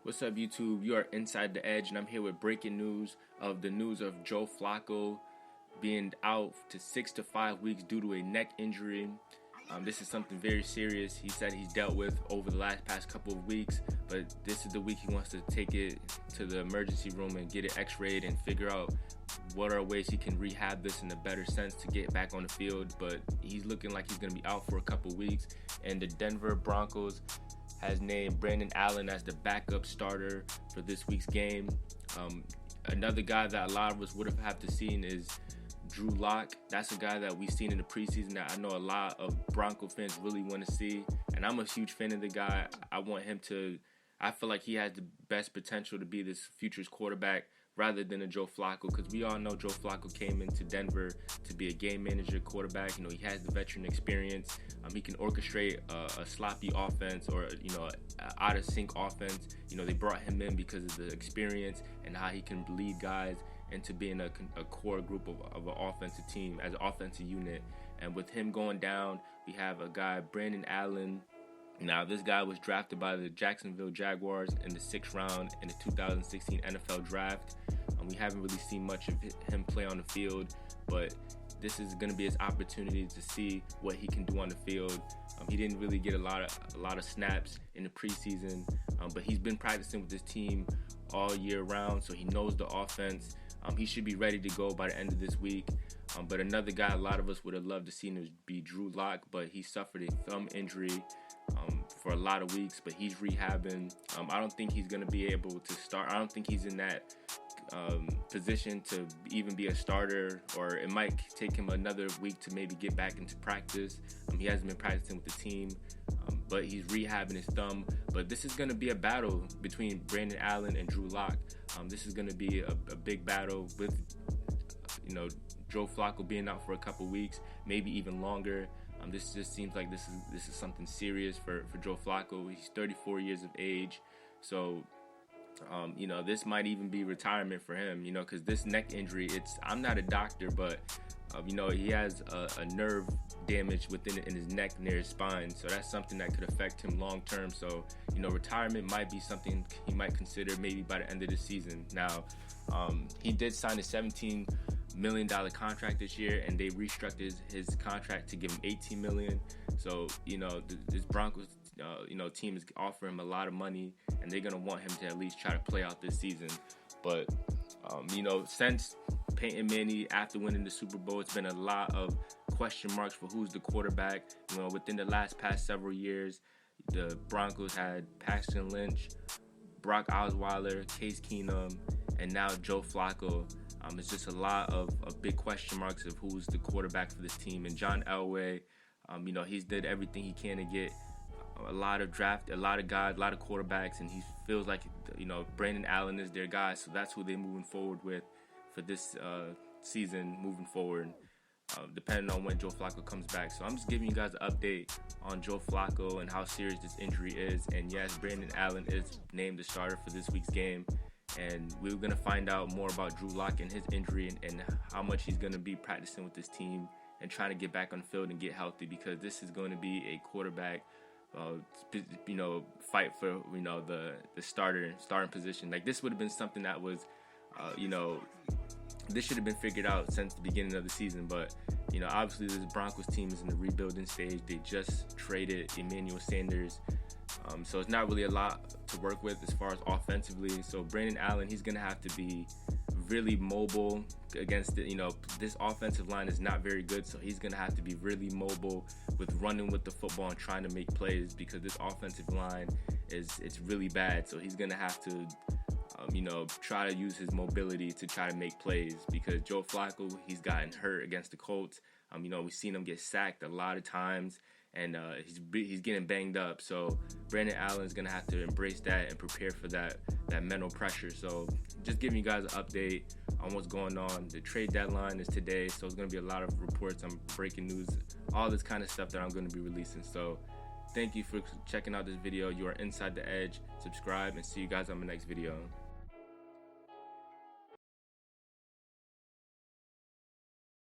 What's up, YouTube? You are Inside the Edge, and I'm here with breaking news of Joe Flacco being out to 6 to 5 weeks due to a neck injury. This is something very serious. He said he's dealt with over the past couple of weeks, but this is the week he wants to take it to the emergency room and get it x-rayed and figure out what are ways he can rehab this in a better sense to get back on the field. But he's looking like he's going to be out for a couple of weeks, and the Denver Broncos has named Brandon Allen as the backup starter for this week's game. Another guy that a lot of us would have to seen is Drew Lock. That's a guy that we've seen in the preseason that I know a lot of Bronco fans really want to see, and I'm a huge fan of the guy. I feel like he has the best potential to be this future's quarterback rather than a Joe Flacco, because we all know Joe Flacco came into Denver to be a game manager quarterback. You know, he has the veteran experience. He can orchestrate a sloppy offense or, out of sync offense. You know, they brought him in because of the experience and how he can lead guys into being a core group of an offensive team as an offensive unit. And with him going down, we have a guy, Brandon Allen. Now, this guy was drafted by the Jacksonville Jaguars in the 6th round in the 2016 NFL Draft. We haven't really seen much of him play on the field, but this is going to be his opportunity to see what he can do on the field. He didn't really get a lot of snaps in the preseason, but he's been practicing with his team all year round, so he knows the offense. He should be ready to go by the end of this week. But another guy a lot of us would have loved to see him be Drew Lock, but he suffered a thumb injury for a lot of weeks, but he's rehabbing. I don't think he's going to be able to start. I don't think he's in that position to even be a starter, or it might take him another week to maybe get back into practice. He hasn't been practicing with the team, but he's rehabbing his thumb. But this is going to be a battle between Brandon Allen and Drew Lock. This is going to be a big battle with, Joe Flacco being out for a couple weeks, maybe even longer. This just seems like this is something serious for Joe Flacco. He's 34 years of age, so this might even be retirement for him. Because this neck injury, I'm not a doctor, but he has a nerve damage in his neck near his spine, so that's something that could affect him long term. So retirement might be something he might consider maybe by the end of the season. Now, he did sign a $17 million contract this year, and they restructured his contract to give him $18 million. So this Broncos team is offering him a lot of money, and they're gonna want him to at least try to play out this season. But since Peyton Manning, after winning the Super Bowl, it's been a lot of question marks for who's the quarterback. Within the past several years, the Broncos had Paxton Lynch, Brock Osweiler, Case Keenum, and now Joe Flacco. It's just a lot of big question marks of who's the quarterback for this team. And John Elway, he's did everything he can to get a lot of guys, a lot of quarterbacks, and he feels like Brandon Allen is their guy, so that's who they're moving forward with for this season moving forward, depending on when Joe Flacco comes back. So I'm just giving you guys an update on Joe Flacco and how serious this injury is. And yes, Brandon Allen is named the starter for this week's game, and we're going to find out more about Drew Lock and his injury and how much he's going to be practicing with this team and trying to get back on the field and get healthy, because this is going to be a quarterback fight for the starting position. Like, this would have been something that was this should have been figured out since the beginning of the season. But obviously this Broncos team is in the rebuilding stage. They just traded Emmanuel Sanders, so it's not really a lot to work with as far as offensively. So Brandon Allen, he's gonna have to be really mobile against it. This offensive line is not very good, so he's gonna have to be really mobile with running with the football and trying to make plays, because this offensive line it's really bad. So he's gonna have to try to use his mobility to try to make plays, because Joe Flacco, he's gotten hurt against the Colts. We've seen him get sacked a lot of times, and he's getting banged up. So Brandon Allen's gonna have to embrace that and prepare for that mental pressure. So just giving you guys an update on what's going on. The trade deadline is today, so it's gonna be a lot of reports on breaking news, all this kind of stuff that I'm gonna be releasing. So thank you for checking out this video. You are Inside the Edge. Subscribe, and see you guys on the next video.